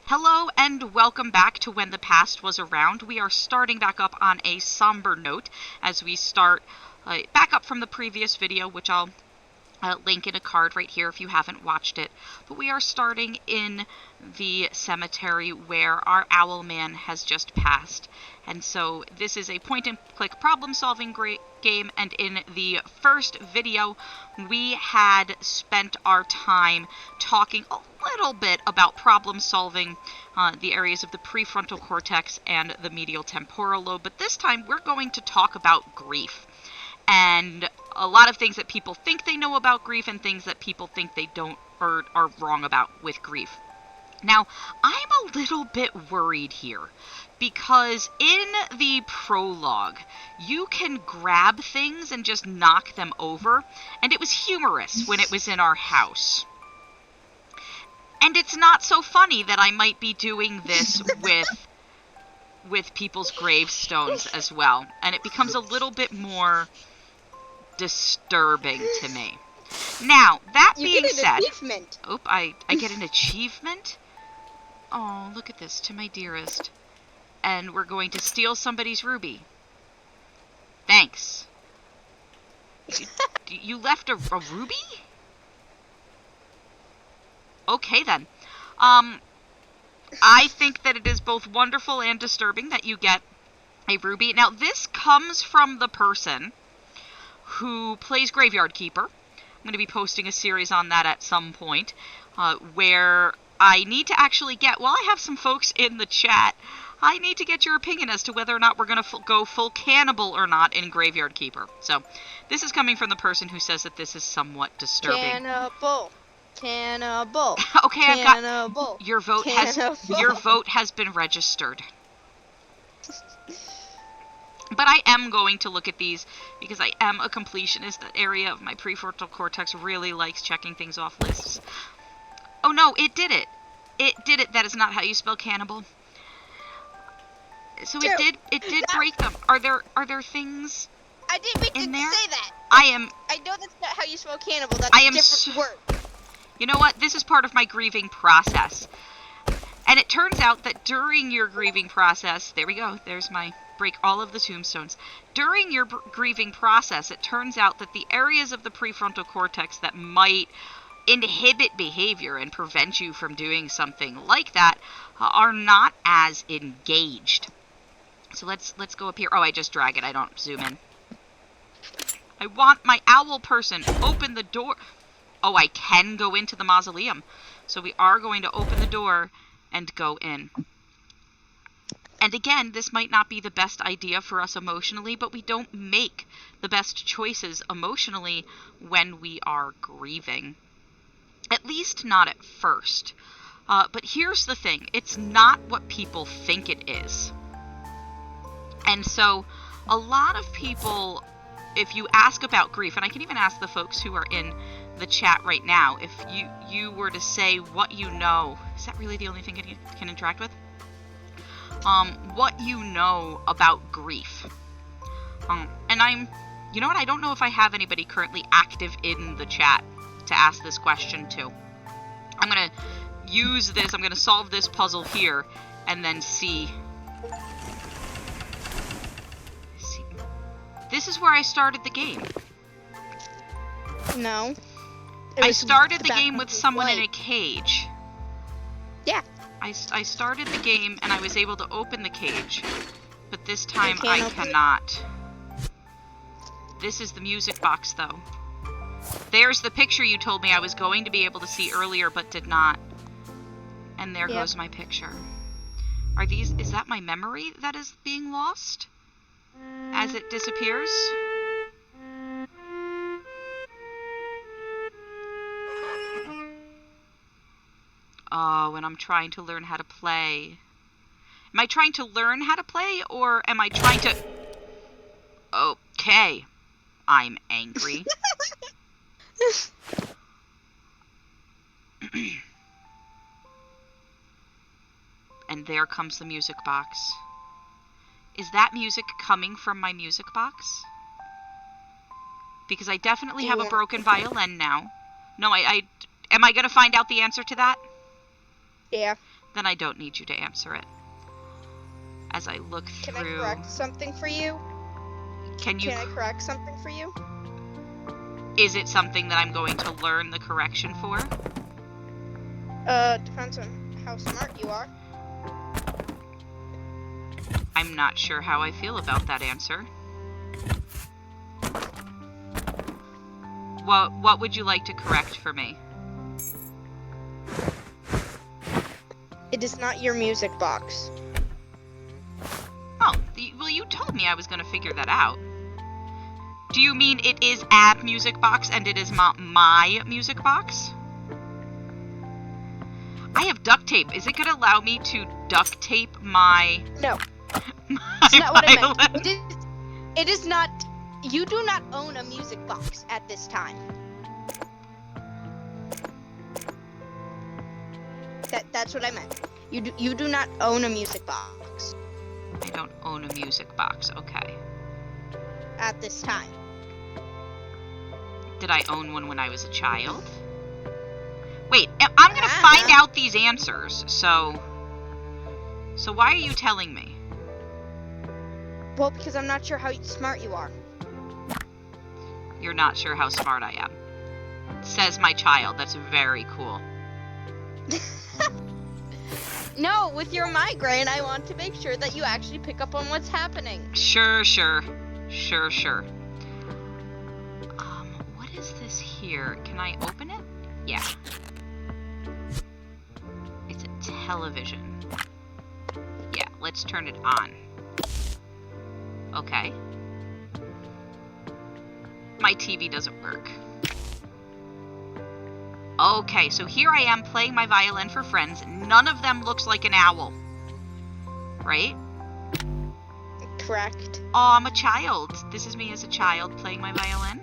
Hello and welcome back to When the Past Was Around. We are starting back up on a somber note as we start back up from the previous video, which I'll link in a card right here if you haven't watched it. But we are starting in the cemetery where our owl man has just passed. And so this is a point-and-click problem-solving game, and in the first video, we had spent our time talking a little bit about problem-solving the areas of the prefrontal cortex and the medial temporal lobe, but this time we're going to talk about grief. And a lot of things that people think they know about grief and things that people think they don't or are wrong about with grief. Now, I'm a little bit worried here because in the prologue, you can grab things and just knock them over, and it was humorous when it was in our house. And it's not so funny that I might be doing this with people's gravestones as well, and it becomes a little bit more disturbing to me. Now, that being said, I get an achievement? Oh, look at this, to my dearest. And we're going to steal somebody's ruby. Thanks. You left a ruby? Okay, then. I think that it is both wonderful and disturbing that you get a ruby. Now, this comes from the person who plays Graveyard Keeper. I'm going to be posting a series on that at some point, where I need to actually get, while I have some folks in the chat, I need to get your opinion as to whether or not we're going to go full cannibal or not in Graveyard Keeper. So, this is coming from the person who says that this is somewhat disturbing. Cannibal. Okay, cannibal. I've got your vote. Your vote has been registered. But I am going to look at these because I am a completionist. That area of my prefrontal cortex really likes checking things off lists. Oh no, it did it. It did it. That is not how you spell cannibal. So it did break them. Are there things I didn't mean in to there? say that. I know that's not how you spell cannibal. That's a different word. You know what? This is part of my grieving process. And it turns out that during your grieving process, there we go, there's my break all of the tombstones. During your grieving process, it turns out that the areas of the prefrontal cortex that might inhibit behavior and prevent you from doing something like that are not as engaged. So let's go up here. Oh, I just drag it. I don't zoom in. I want my owl person. Open the door. Oh, I can go into the mausoleum. So we are going to open the door and go in. And again, this might not be the best idea for us emotionally, but we don't make the best choices emotionally when we are grieving. At least not at first. But here's the thing. It's not what people think it is. And so a lot of people, if you ask about grief, and I can even ask the folks who are in the chat right now, if you were to say what you know, is that really the only thing you can interact with? What you know about grief. And you know what, I don't know if I have anybody currently active in the chat to ask this question to. I'm going to use this, I'm going to solve this puzzle here, and then see. This is where I started the game. No. I started the game with someone in a cage. Yeah. I started the game and I was able to open the cage, but this time I cannot. This is the music box, though. There's the picture you told me I was going to be able to see earlier, but did not. And there goes my picture. Is that my memory that is being lost as it disappears? Oh, and I'm trying to learn how to play. Am I trying to learn how to play, or am I trying to... Okay. I'm angry. And there comes the music box. Is that music coming from my music box? Because I definitely have a broken violin now. No, am I going to find out the answer to that? Yeah. Then I don't need you to answer it. As I look through... Can I correct something for you? Can I correct something for you? Is it something that I'm going to learn the correction for? Depends on how smart you are. I'm not sure how I feel about that answer. What would you like to correct for me? It is not your music box. Oh, well, you told me I was going to figure that out. Do you mean it is a music box and it is not my music box? I have duct tape. Is it going to allow me to duct tape my... No. That's not what I meant. It is not... You do not own a music box at this time. That's what I meant. You do not own a music box. I don't own a music box. Okay. At this time. Did I own one when I was a child? Wait, I'm gonna find out these answers, so why are you telling me? Well, because I'm not sure how smart you are. You're not sure how smart I am. Says my child. That's very cool. No, with your migraine, I want to make sure that you actually pick up on what's happening. Sure. What is this here? Can I open it? Yeah. It's a television. Yeah, let's turn it on. Okay. My TV doesn't work. Okay, so here I am playing my violin for friends. None of them looks like an owl. Right? Correct. Oh, I'm a child. This is me as a child playing my violin.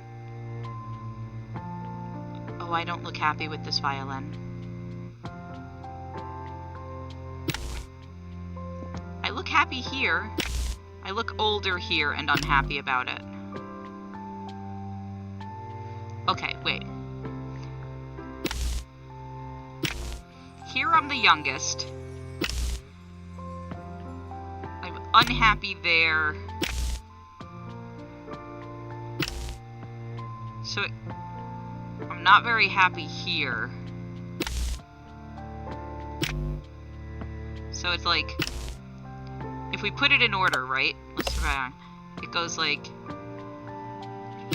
Oh, I don't look happy with this violin. I look happy here. I look older here and unhappy about it. Okay, wait. Here I'm the youngest. I'm unhappy there. So I'm not very happy here. So it's like, if we put it in order, right? Let's try. It goes like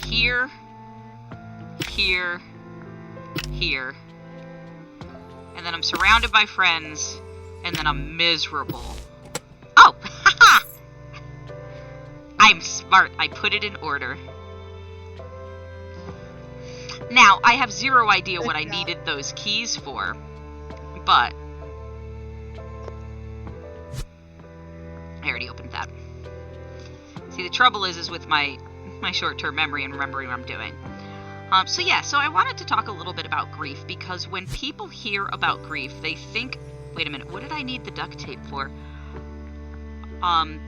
here, here, here. And then I'm surrounded by friends, and then I'm miserable. Oh! Haha! I'm smart. I put it in order. Now, I have zero idea what I needed those keys for, but... I already opened that. See, the trouble is with my short-term memory and remembering what I'm doing. So I wanted to talk a little bit about grief, because when people hear about grief, they think, wait a minute, what did I need the duct tape for?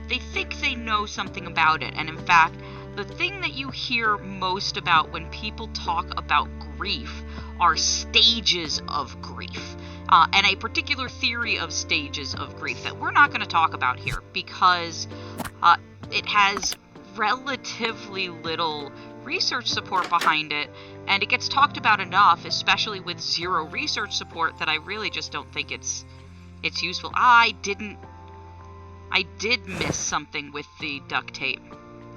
They think they know something about it, and in fact, the thing that you hear most about when people talk about grief are stages of grief, and a particular theory of stages of grief that we're not going to talk about here, because it has relatively little research support behind it, and it gets talked about enough, especially with zero research support, that I really just don't think it's useful. I did miss something with the duct tape.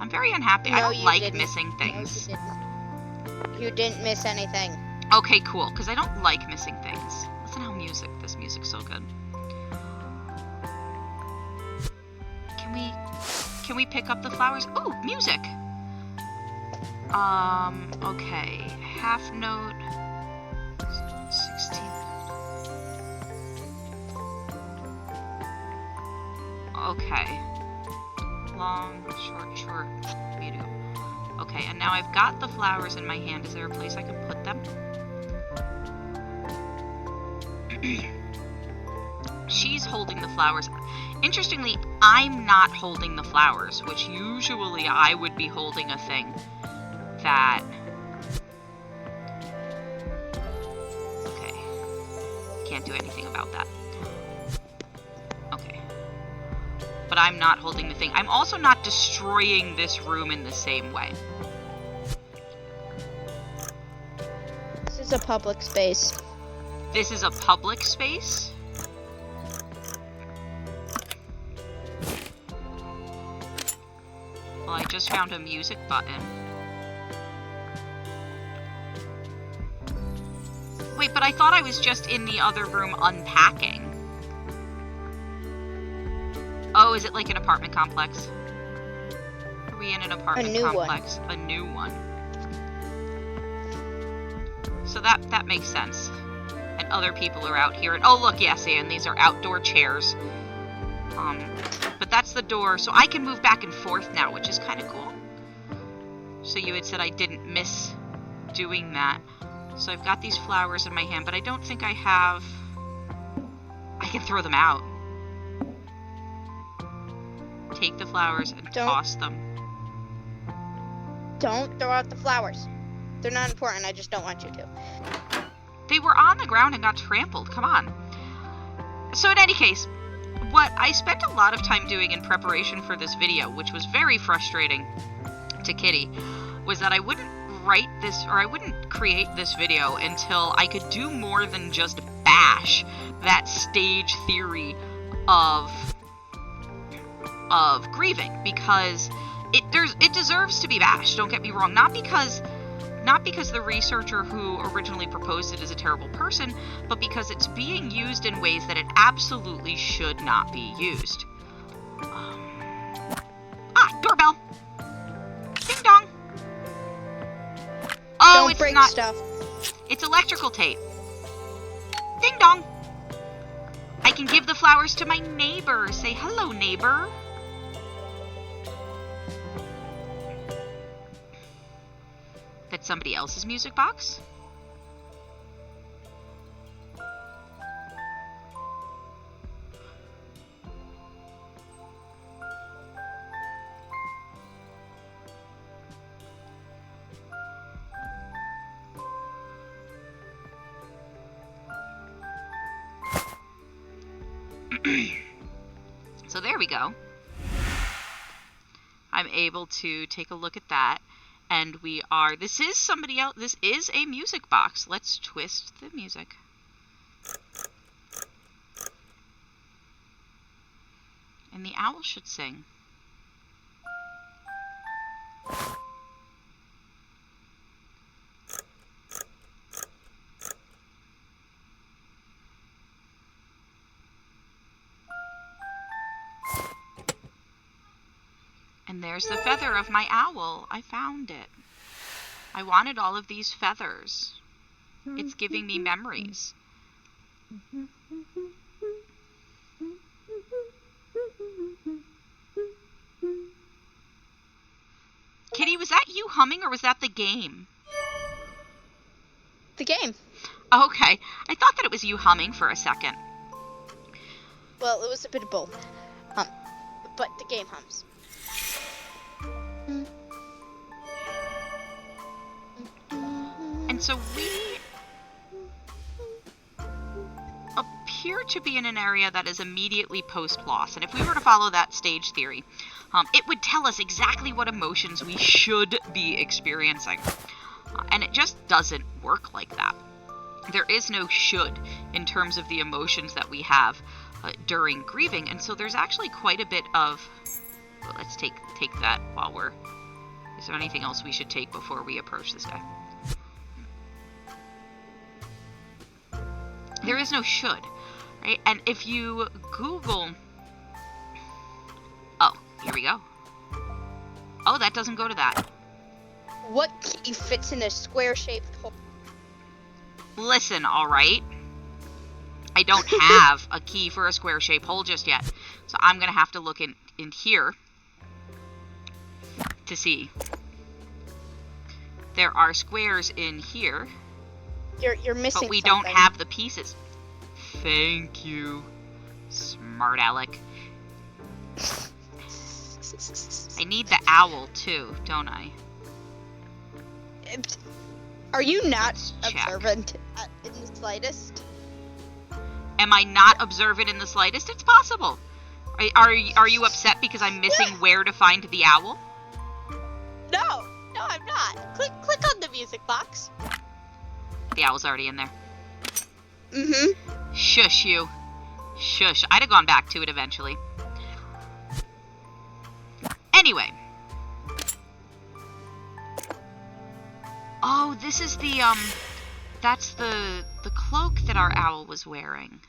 I'm very unhappy. No, I don't like didn't. missing things. No, you didn't. You didn't miss anything. Okay, cool, because I don't like missing things. Listen how this music's so good. Can we pick up the flowers? Ooh, music! Okay. Half note. 16. Okay. Long, short, medium. Okay, and now I've got the flowers in my hand. Is there a place I can put them? She's holding the flowers. Interestingly, I'm not holding the flowers, which usually I would be holding a thing that... Okay. Can't do anything about that. but I'm not holding the thing. I'm also not destroying this room in the same way. This is a public space. This is a public space? Well, I just found a music button. Wait, but I thought I was just in the other room unpacking. Oh, is it like an apartment complex? Are we in an apartment complex? A new one. So that makes sense. And other people are out here. And oh, look, yes, and these are outdoor chairs. But that's the door, so I can move back and forth now, which is kind of cool. So you had said I didn't miss doing that. So I've got these flowers in my hand, but I don't think I have... I can throw them out. Take the flowers and toss them. Don't throw out the flowers. They're not important, I just don't want you to. They were on the ground and got trampled, come on. So in any case, what I spent a lot of time doing in preparation for this video, which was very frustrating to Kitty, was that I wouldn't write this, or I wouldn't create this video until I could do more than just bash that stage theory of grieving, because it deserves to be bashed, don't get me wrong, not because the researcher who originally proposed it is a terrible person, but because it's being used in ways that it absolutely should not be used. Doorbell! Ding dong! Oh, don't it's break not stuff. It's electrical tape. Ding dong! I can give the flowers to my neighbor. Say hello, neighbor. That's somebody else's music box? So there we go. I'm able to take a look at that. And we are, this is somebody else, this is a music box. Let's twist the music. And the owl should sing. And there's the feather of my owl. I found it. I wanted all of these feathers. It's giving me memories. Kitty, was that you humming or was that the game? The game. Okay. I thought that it was you humming for a second. Well, it was a bit of both. But the game hums. And so we appear to be in an area that is immediately post-loss. And if we were to follow that stage theory, it would tell us exactly what emotions we should be experiencing. And it just doesn't work like that. There is no should in terms of the emotions that we have during grieving. And so there's actually quite a bit of... Well, let's take that while we're... Is there anything else we should take before we approach this guy? There is no should, right? And if you Google... Oh, here we go. Oh, that doesn't go to that. What key fits in a square-shaped hole? Listen, alright? I don't have a key for a square-shaped hole just yet. So I'm going to have to look in here to see. There are squares in here. You're missing but we something. don't have the pieces. Thank you, smart Alec. I need the owl too, don't I? Are you not Let's observant in the slightest? Am I not observant in the slightest? It's possible. Are you upset because I'm missing where to find the owl? No, I'm not. Click on the music box. The owl's already in there. Mm-hmm. Shush you. Shush. I'd have gone back to it eventually. Anyway. Oh, this is the, that's the cloak that our owl was wearing.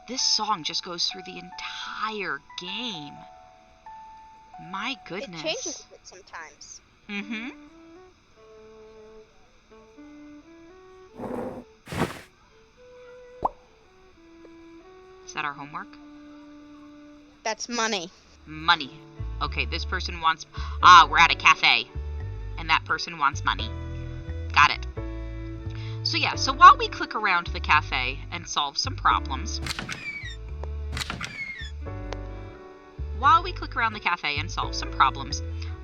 This song just goes through the entire game. My goodness. It changes a bit sometimes. Mm-hmm. Is that our homework? That's money. Money. Okay, this person wants... we're at a cafe. And that person wants money. Got it. So yeah, so while we click around the cafe and solve some problems...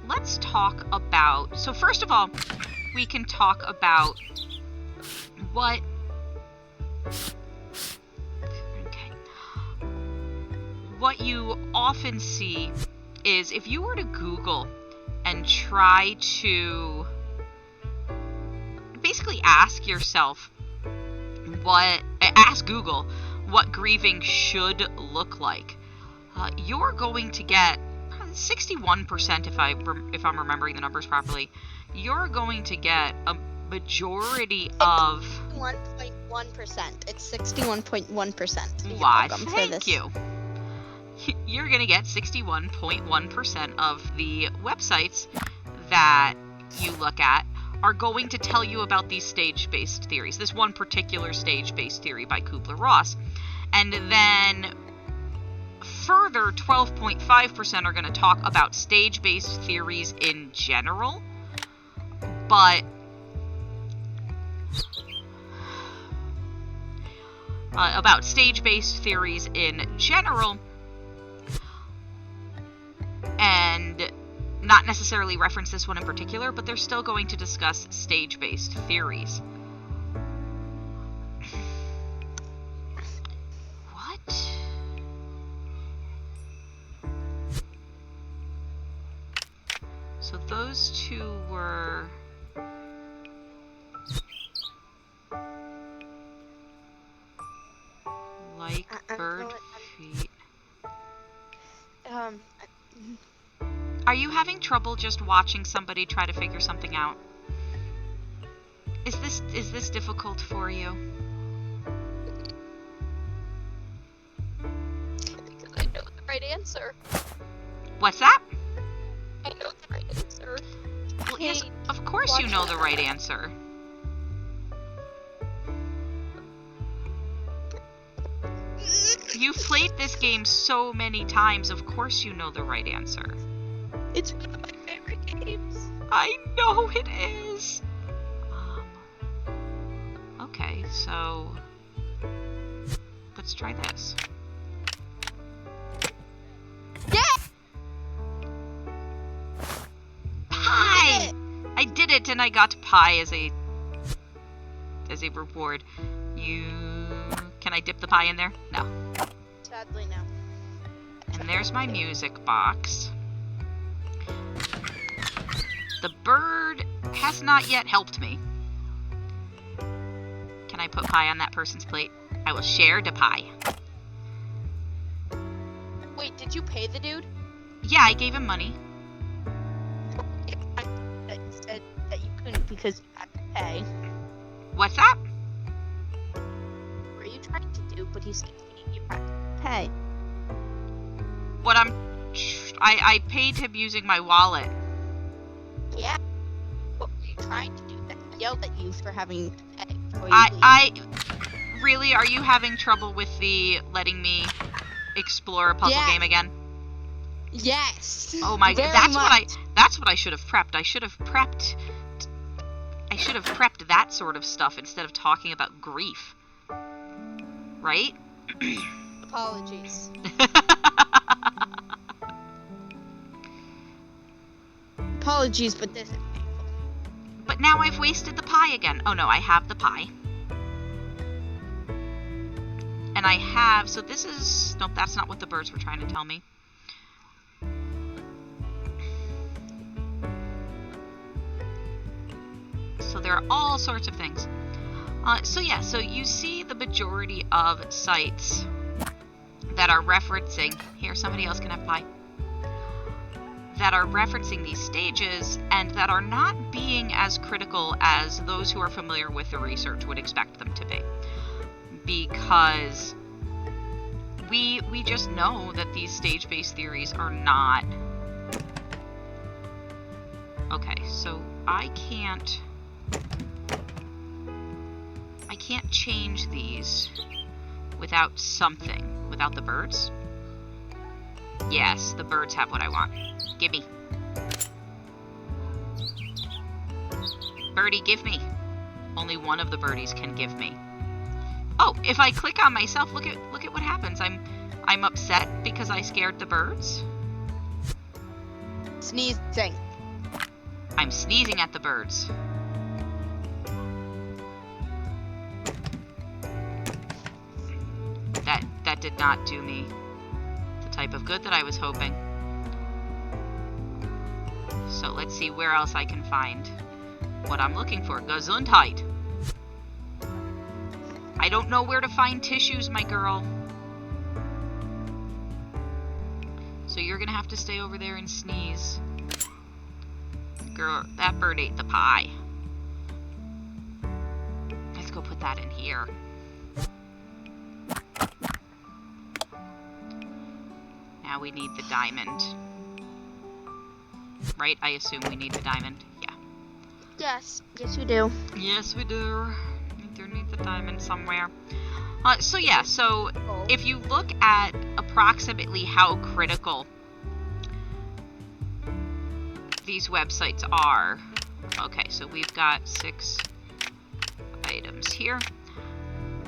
let's talk about... So first of all, we can talk about what... Okay. What you often see is if you were to Google and try to basically ask Google what grieving should look like, you're going to get 61%, if I'm remembering the numbers properly. You're going to get a majority of 1.1%. It's 61.1%. Why, thank you. You're going to get 61.1% of the websites that you look at are going to tell you about these stage-based theories. This one particular stage-based theory by Kubler-Ross. And then further, 12.5% are going to talk about stage-based theories in general. But about stage-based theories in general, and not necessarily reference this one in particular, but they're still going to discuss stage-based theories. What? So those two were... like bird feet. Are you having trouble just watching somebody try to figure something out? Is this difficult for you? Because I know the right answer. What's that? I know the right answer. Well, yes, of course you know the right answer. You've played this game so many times, of course you know the right answer. It's one of my favorite games. I know it is. Okay, so let's try this. Yeah! Pie! I did it, and I got pie as a reward. Can I dip the pie in there? No. Sadly, no. And there's my music box. The bird has not yet helped me. Can I put pie on that person's plate? I will share the pie. Wait, did you pay the dude? Yeah, I gave him money. You said that you couldn't because you had to pay. What's that? What were you trying to do? But he said you had to pay. What I paid him using my wallet. Yeah. What were you trying to do? I yelled at you for having to pay. Really, are you having trouble with the letting me explore a puzzle game again? Yes. Oh my god, that's what I should have prepped. I should have prepped that sort of stuff instead of talking about grief. Right? Apologies. Apologies, but this is painful. But now I've wasted the pie again. Oh no, I have the pie. And I have, so this is, nope, that's not what the birds were trying to tell me. So there are all sorts of things. So yeah, so you see the majority of sites that are referencing, here, somebody else can have pie, that are referencing these stages and that are not being as critical as those who are familiar with the research would expect them to be. Because we just know that these stage-based theories are not... Okay, so I can't change these without something. Without the birds? Yes, the birds have what I want. Gimme. Birdie, give me. Only one of the birdies can give me. Oh, if I click on myself, look at what happens. I'm upset because I scared the birds. Sneezing. I'm sneezing at the birds. That did not do me the type of good that I was hoping. So let's see where else I can find what I'm looking for. Gesundheit. I don't know where to find tissues, my girl. So you're gonna have to stay over there and sneeze. Girl, that bird ate the pie. Let's go put that in here. Now we need the diamond. Right? I assume we need the diamond. Yeah. Yes. Yes, we do. Yes, we do. We do need the diamond somewhere. So yeah, so if you look at approximately how critical these websites are, okay, so we've got 6 items here.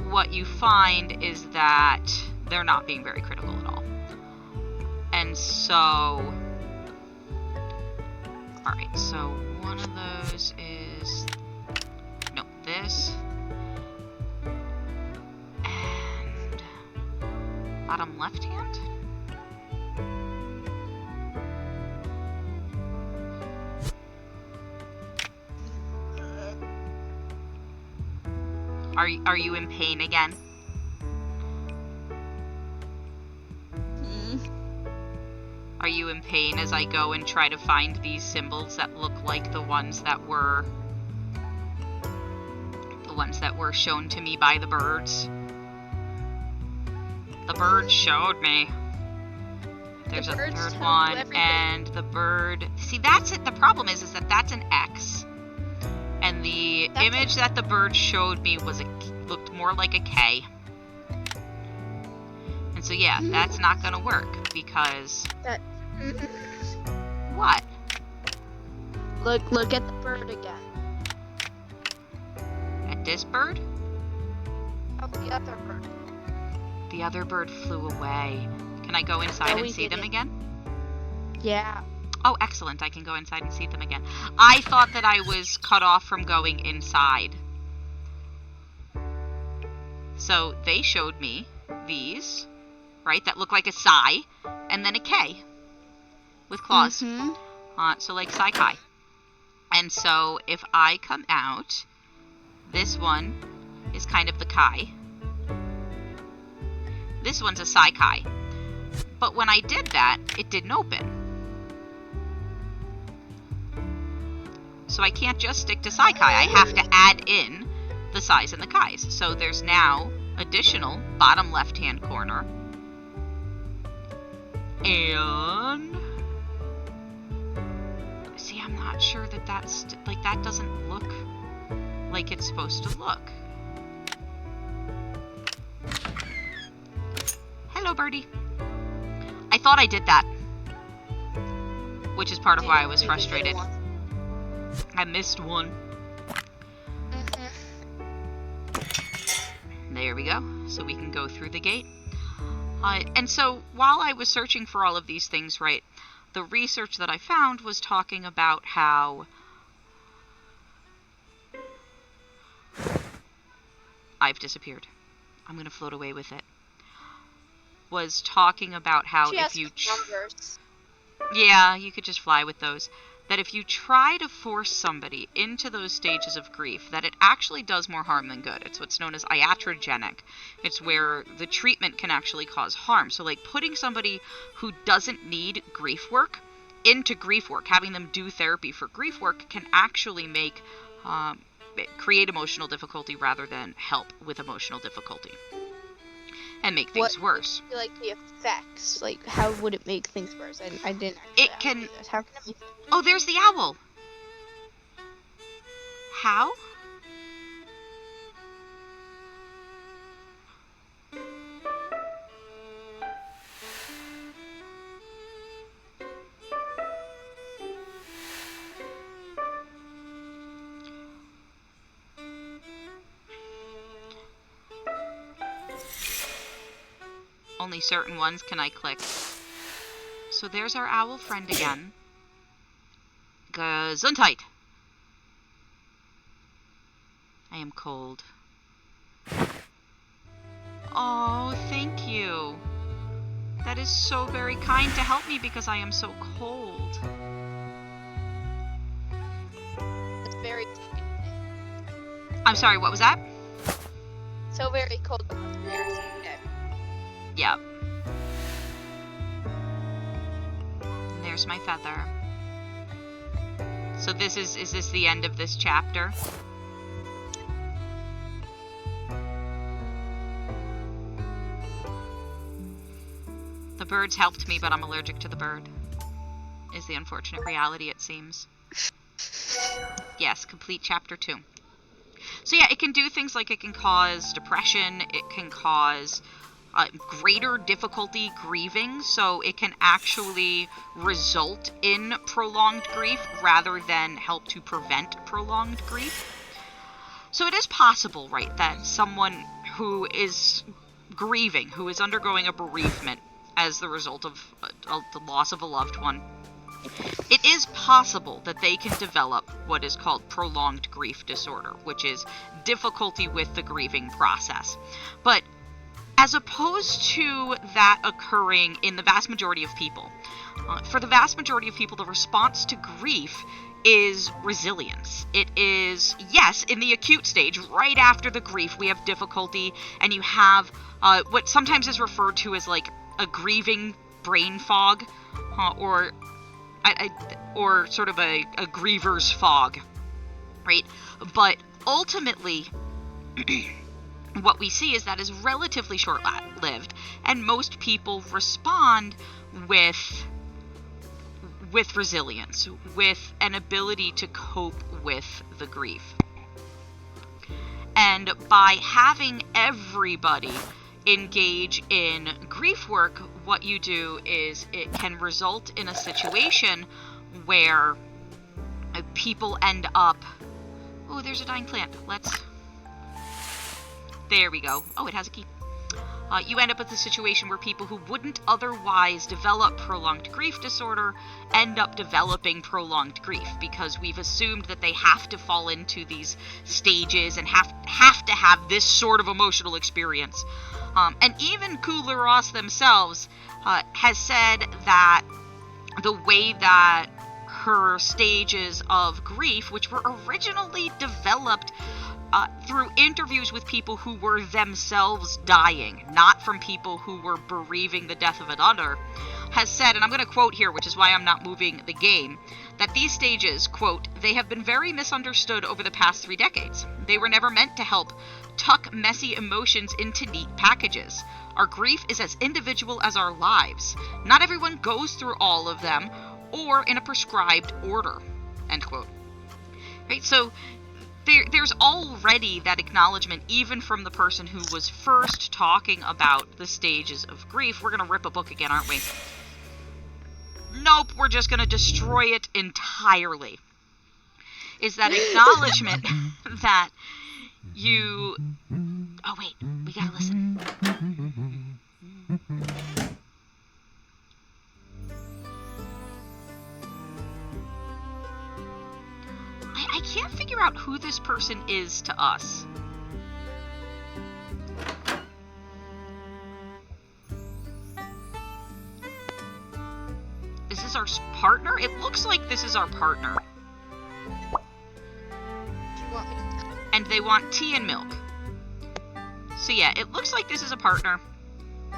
What you find is that they're not being very critical at all. And so, alright, so one of those is, no, this, and bottom left hand? Are you in pain again? Are you in pain as I go and try to find these symbols that look like the ones that were shown to me by the birds? The bird showed me. There's a third one, and the bird... See, that's it. The problem is that that's an X. And the image that the bird showed me looked more like a K. And so, yeah, that's not going to work, because... What? Look at the bird again. At this bird? Oh, the other bird. The other bird flew away. Can I go inside and see them again? Yeah. Oh, excellent. I can go inside and see them again. I thought that I was cut off from going inside. So they showed me these, right, that look like a psi, and then a K with claws. So like psych. And so if I come out, this one is kind of the chi. This one's a psych. But when I did that, it didn't open. So I can't just stick to psych. I have to add in the psis and the chis. So there's now additional bottom left-hand corner. And... see, I'm not sure that that's... like, that doesn't look like it's supposed to look. Hello, birdie. I thought I did that. Which is part of why I was frustrated. I missed one. There we go. So we can go through the gate. And so while I was searching for all of these things, right, the research that I found was talking about how I've disappeared. I'm going to float away with it, was talking about how She if has you... numbers. Yeah, you could just fly with those. That if you try to force somebody into those stages of grief, that it actually does more harm than good. It's what's known as iatrogenic. It's where the treatment can actually cause harm. So like putting somebody who doesn't need grief work into grief work, having them do therapy for grief work, can actually make create emotional difficulty rather than help with emotional difficulty and make things worse. What would be, like, the effects? Like, how would it make things worse? I didn't actually It can... ask you this. How can it make... Oh, there's the owl. How? Only certain ones can I click. So there's our owl friend again. Gesundheit. I am cold. Oh, thank you. That is so very kind to help me because I am so cold. It's very... I'm sorry, what was that? So very cold. Yep. And there's my feather. So this is this the end of this chapter? The birds helped me, but I'm allergic to the bird. Is the unfortunate reality, it seems. Yes, complete chapter 2. So yeah, it can do things like it can cause depression, it can cause greater difficulty grieving, so it can actually result in prolonged grief rather than help to prevent prolonged grief. So it is possible, right, that someone who is grieving, who is undergoing a bereavement as the result of the loss of a loved one, it is possible that they can develop what is called prolonged grief disorder, which is difficulty with the grieving process. But as opposed to that occurring in the vast majority of people, for the vast majority of people, the response to grief is resilience. It is, yes, in the acute stage, right after the grief, we have difficulty, and you have what sometimes is referred to as like a grieving brain fog, or sort of a griever's fog, right? But ultimately, what we see is that is relatively short-lived, and most people respond with resilience, with an ability to cope with the grief. And by having everybody engage in grief work, what you do is it can result in a situation where people end up... Oh, there's a dying plant. There we go. Oh, it has a key. You end up with a situation where people who wouldn't otherwise develop prolonged grief disorder end up developing prolonged grief, because we've assumed that they have to fall into these stages and have to have this sort of emotional experience. And even Kubler-Ross themselves has said that the way that her stages of grief, which were originally developed through interviews with people who were themselves dying, not from people who were bereaving the death of another, has said, and I'm going to quote here, which is why I'm not moving the game, that these stages, quote, "they have been very misunderstood over the past 3 decades. They were never meant to help tuck messy emotions into neat packages. Our grief is as individual as our lives. Not everyone goes through all of them or in a prescribed order," end quote. Right, so there's already that acknowledgement, even from the person who was first talking about the stages of grief. We're going to rip a book again, aren't we? Nope, we're just going to destroy it entirely. Is that acknowledgement that you... Oh, wait, we gotta listen. I can't figure out who this person is to us. is our partner? It looks like this is our partner. Do you want me to? And they want tea and milk. So yeah, it looks like this is a partner.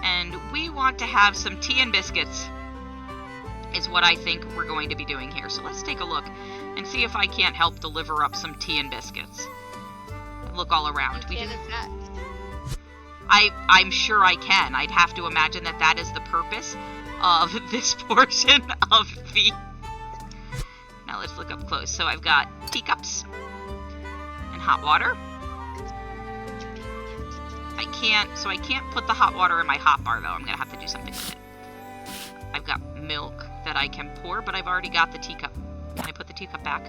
And we want to have some tea and biscuits, is what I think we're going to be doing here. So let's take a look and see if I can't help deliver up some tea and biscuits. Look all around. You can, in fact. I'm sure I can. I'd have to imagine that that is the purpose of this portion of the... Now let's look up close. So I've got teacups and hot water. I can't put the hot water in my hot bar though. I'm gonna have to do something with it. I've got milk that I can pour, but I've already got the teacup. Can I put the teacup back?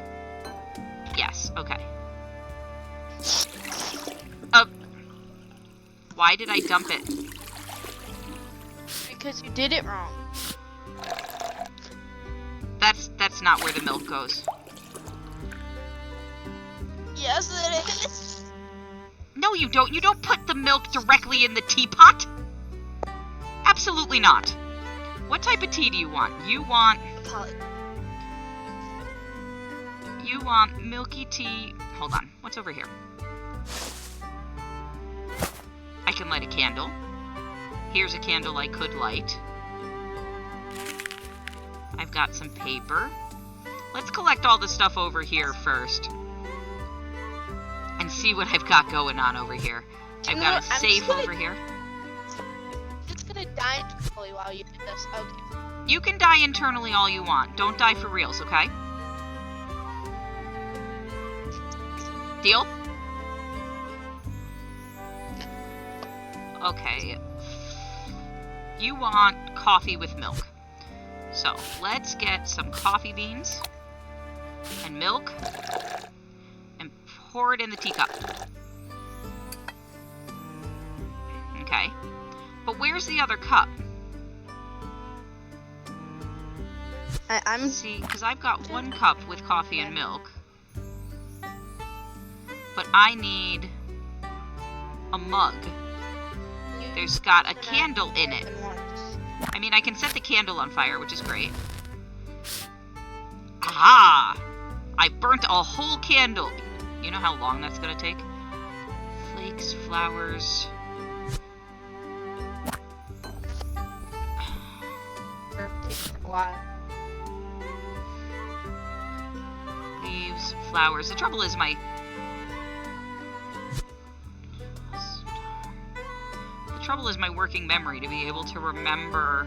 Yes, okay. Why did I dump it? Because you did it wrong. That's not where the milk goes. Yes, it is. No, you don't. You don't put the milk directly in the teapot. Absolutely not. What type of tea do you want? You want milky tea. Hold on. What's over here? I can light a candle. Here's a candle I could light. I've got some paper. Let's collect all the stuff over here first. And see what I've got going on over here. I've got a safe over here. It's gonna die internally while you do this. Okay. You can die internally all you want. Don't die for reals, okay? Deal? Okay. You want coffee with milk. So, let's get some coffee beans and milk and pour it in the teacup. Okay. But where's the other cup? I'm See, because I've got one cup with coffee and milk. But I need a mug. There's got a candle in it. I mean, I can set the candle on fire, which is great. Aha! I burnt a whole candle. You know how long that's gonna take? Flakes, flowers... leaves, flowers. The trouble is my working memory to be able to remember.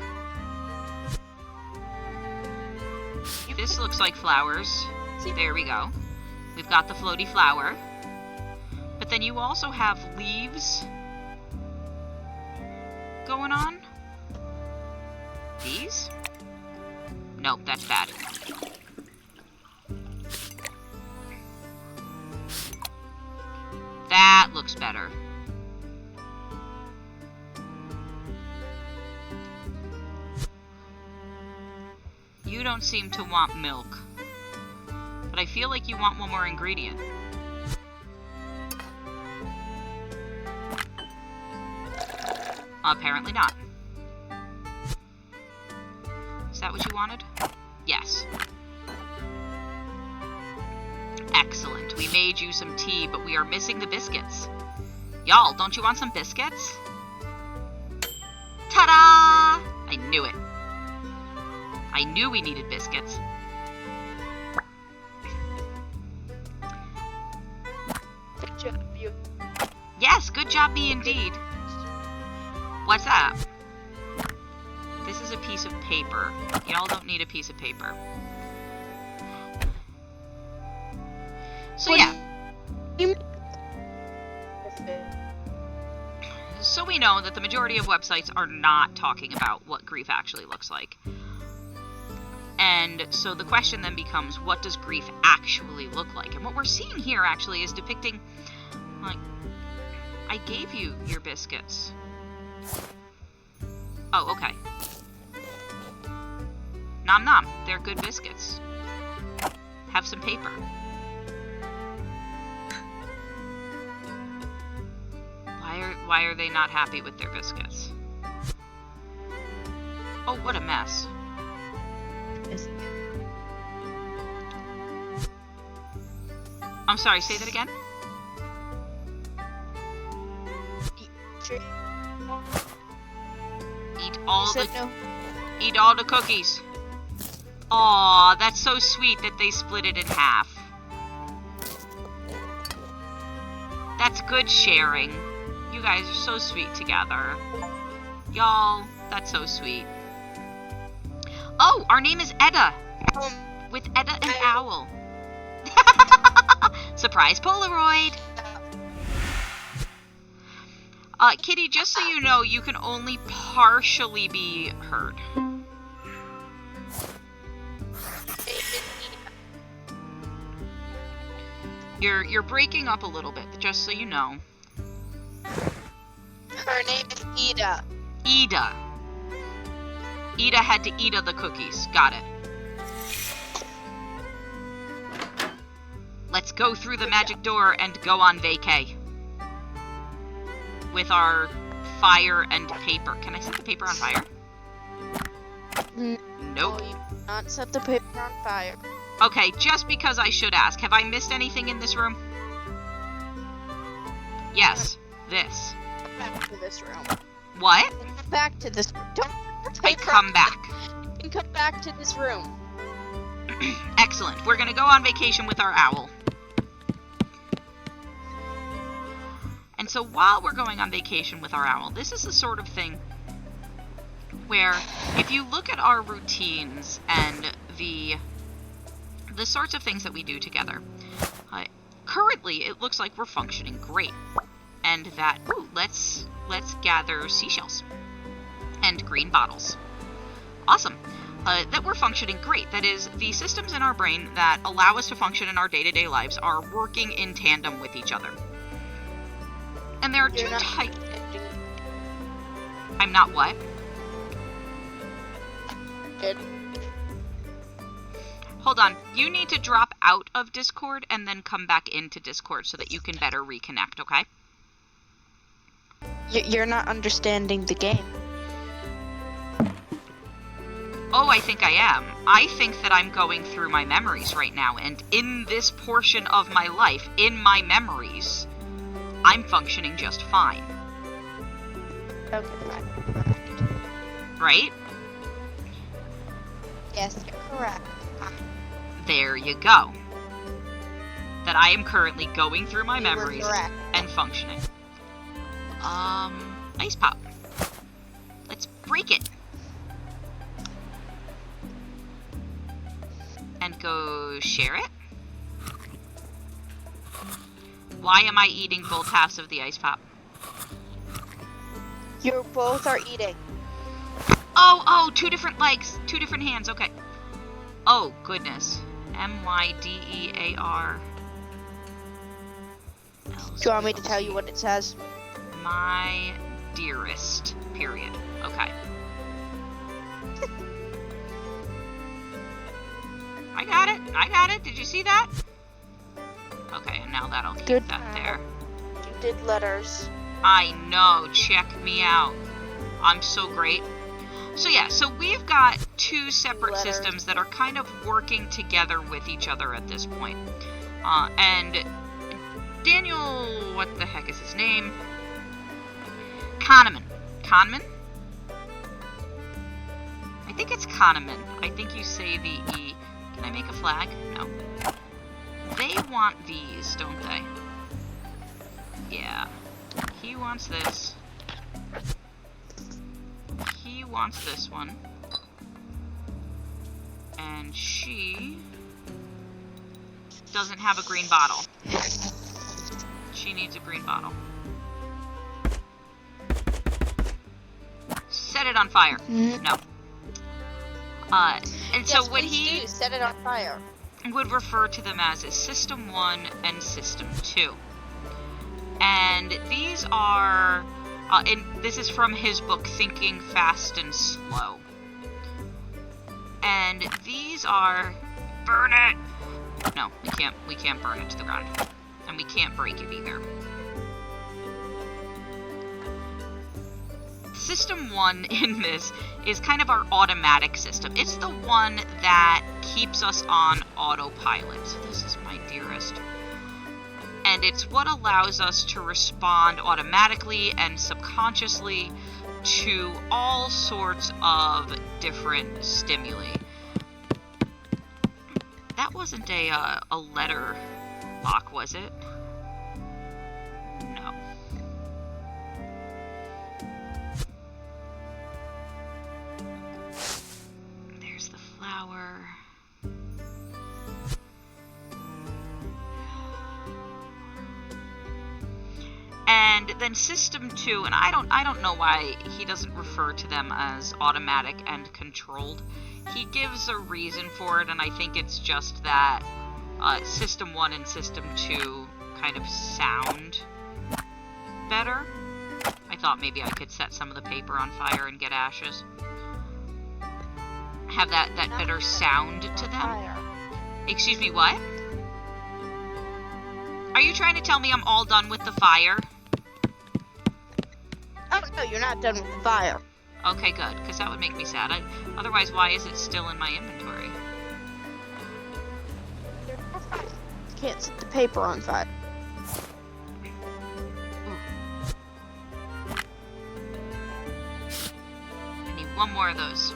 This looks like flowers. There we go. We've got the floaty flower. But then you also have leaves going on. These? Nope, that's bad. That looks better. You don't seem to want milk. But I feel like you want one more ingredient. Apparently not. Is that what you wanted? Yes. Excellent. We made you some tea, but we are missing the biscuits. Y'all, don't you want some biscuits? Ta-da! I knew it. I knew we needed biscuits. Good job, you. Yes, good job me indeed. What's that? This is a piece of paper. Y'all don't need a piece of paper. So yeah. So we know that the majority of websites are not talking about what grief actually looks like. And so the question then becomes, what does grief actually look like? And what we're seeing here actually is depicting, like, I gave you your biscuits. Oh, okay. Nom nom, they're good biscuits. Have some paper. Why are they not happy with their biscuits? Oh, what a mess. is I'm sorry, say that again? Eat all the cookies. Aw, that's so sweet that they split it in half. That's good sharing. You guys are so sweet together. Y'all, that's so sweet. Oh, our name is Edda. With Edda and Owl. Surprise Polaroid. Kitty, just so you know, you can only partially be heard. You're breaking up a little bit, just so you know. Her name is Ida. Ida. Ida had to eat of the cookies. Got it. Let's go through the magic door and go on vacay. With our fire and paper. Can I set the paper on fire? Nope. No, you cannot set the paper on fire. Okay, just because I should ask, have I missed anything in this room? Yes, this. Back to this room. What? Back to this. Don't I come back. You can come back to this room. Excellent. We're gonna go on vacation with our owl. And so while we're going on vacation with our owl, this is the sort of thing where if you look at our routines and the sorts of things that we do together, currently it looks like we're functioning great. And that, ooh, let's gather seashells and green bottles. Awesome. That we're functioning great. That is, the systems in our brain that allow us to function in our day-to-day lives are working in tandem with each other. And there are two types. I'm not what? Good. Hold on. You need to drop out of Discord and then come back into Discord so that you can better reconnect, okay? You're not understanding the game. Oh, I think I am. I think that I'm going through my memories right now, and in this portion of my life, in my memories, I'm functioning just fine. Okay, right? Yes, you're correct. There you go. That I am currently going through my memories and functioning. Ice pop. Let's break it. And go share it. Why am I eating both halves of the ice pop? You both are eating. Oh, two different legs, two different hands, okay. Oh, goodness. MYDEAR. Do you want me to tell you what it says? My dearest, period. Okay. I got it. Did you see that? Okay, and now that'll keep that there. You did letters. I know, check me out. I'm so great. So yeah, so we've got two separate systems that are kind of working together with each other at this point. And Daniel, what the heck is his name? Kahneman. Kahneman? I think it's Kahneman. I think you say the E. Can I make a flag? No. They want these, don't they? Yeah. He wants this. He wants this one. And she doesn't have a green bottle. She needs a green bottle. Set it on fire. No. And so what he set it on fire would refer to them as System 1 and System 2. And these are, and this is from his book, Thinking Fast and Slow. And these are, burn it! No, we can't burn it to the ground. And we can't break it either. System 1 in this is kind of our automatic system. It's the one that keeps us on autopilot. So this is my dearest. And it's what allows us to respond automatically and subconsciously to all sorts of different stimuli. That wasn't a letter lock, was it? No. There's the flower. And then System 2, and I don't know why he doesn't refer to them as automatic and controlled. He gives a reason for it, and I think it's just that System 1 and System 2 kind of sound better. I thought maybe I could set some of the paper on fire and get ashes. Have that better sound to them. Excuse me, what? Are you trying to tell me I'm all done with the fire? Oh, no, you're not done with the fire. Okay, good, because that would make me sad. Otherwise, why is it still in my inventory? You can't set the paper on fire. I need one more of those.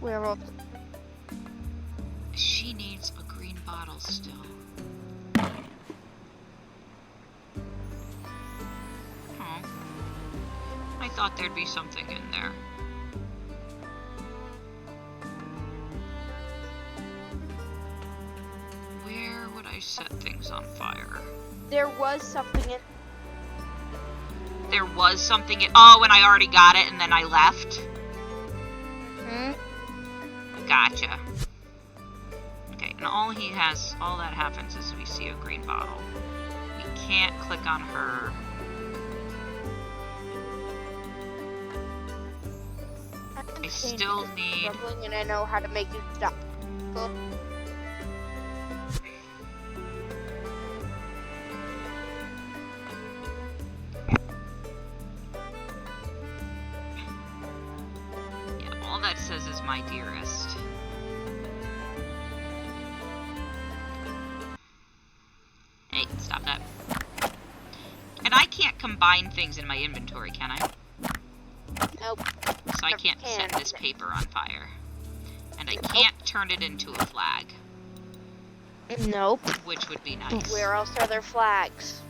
Where else? She needs a green bottle still. Oh. I thought there'd be something in there. Where would I set things on fire? There was something in. There was something in. Oh, and I already got it and then I left? Gotcha. Okay, and all that happens is we see a green bottle. We can't click on her. I still need... And I know how to make it stop. Cool. Yeah, all that says is my dearest. Hey, stop that. And I can't combine things in my inventory, can I? Nope. So I can't set this paper on fire. And I can't turn it into a flag. Nope. Which would be nice. Where else are there flags?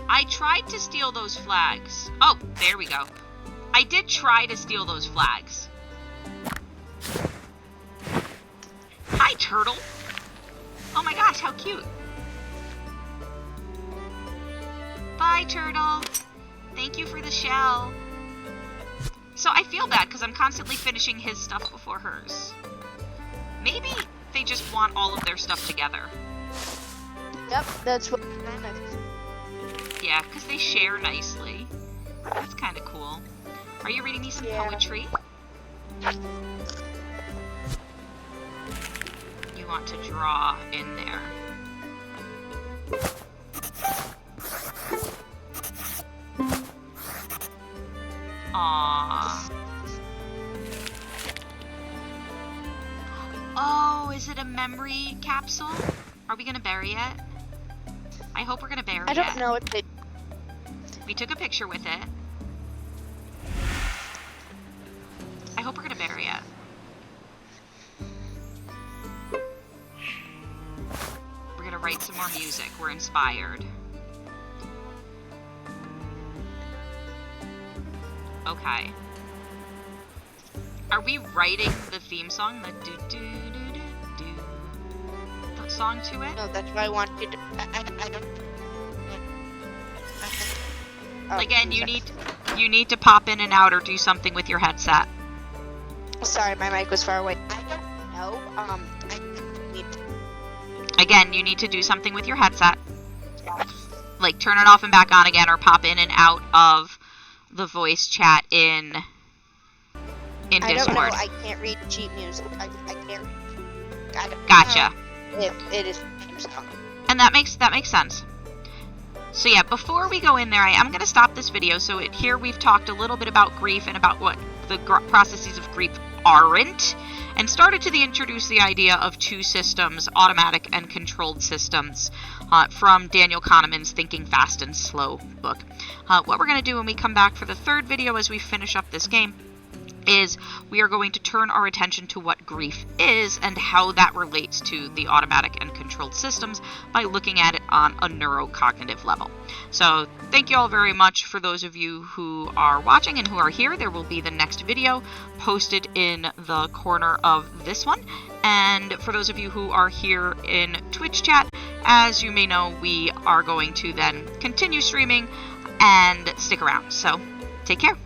I tried to steal those flags. Oh, there we go. I did try to steal those flags. Hi, turtle. Oh my gosh, how cute. Bye, turtle. Thank you for the shell. So I feel bad because I'm constantly finishing his stuff before hers. Maybe they just want all of their stuff together. Yep, that's what. Yeah, because they share nicely. That's kind of cool. Are you reading me some poetry? You want to draw in there. Aww. Oh, is it a memory capsule? Are we gonna bury it? I hope we're gonna bury it. I don't know if they... We took a picture with it. I hope we're gonna bury it. We're gonna write some more music. We're inspired. Okay. Are we writing the theme song? The do-do-do-do-do song to it? No, that's what I wanted to... I don't... Again, you need to pop in and out or do something with your headset. Sorry, my mic was far away. I don't know. I need to... Again, you need to do something with your headset. Like turn it off and back on again, or pop in and out of the voice chat in Discord. I don't know. I can't read sheet music. I can't. I don't Gotcha. know if it is the same song. And that makes sense. So yeah, before we go in there, I am going to stop this video. So here we've talked a little bit about grief and about what the processes of grief aren't, and started to introduce the idea of two systems, automatic and controlled systems, from Daniel Kahneman's Thinking Fast and Slow book. What we're going to do when we come back for the third video as we finish up this game is we are going to turn our attention to what grief is and how that relates to the automatic and controlled systems by looking at it on a neurocognitive level. So thank you all very much. For those of you who are watching and who are here, there will be the next video posted in the corner of this one. And for those of you who are here in Twitch chat, as you may know, we are going to then continue streaming and stick around. So take care.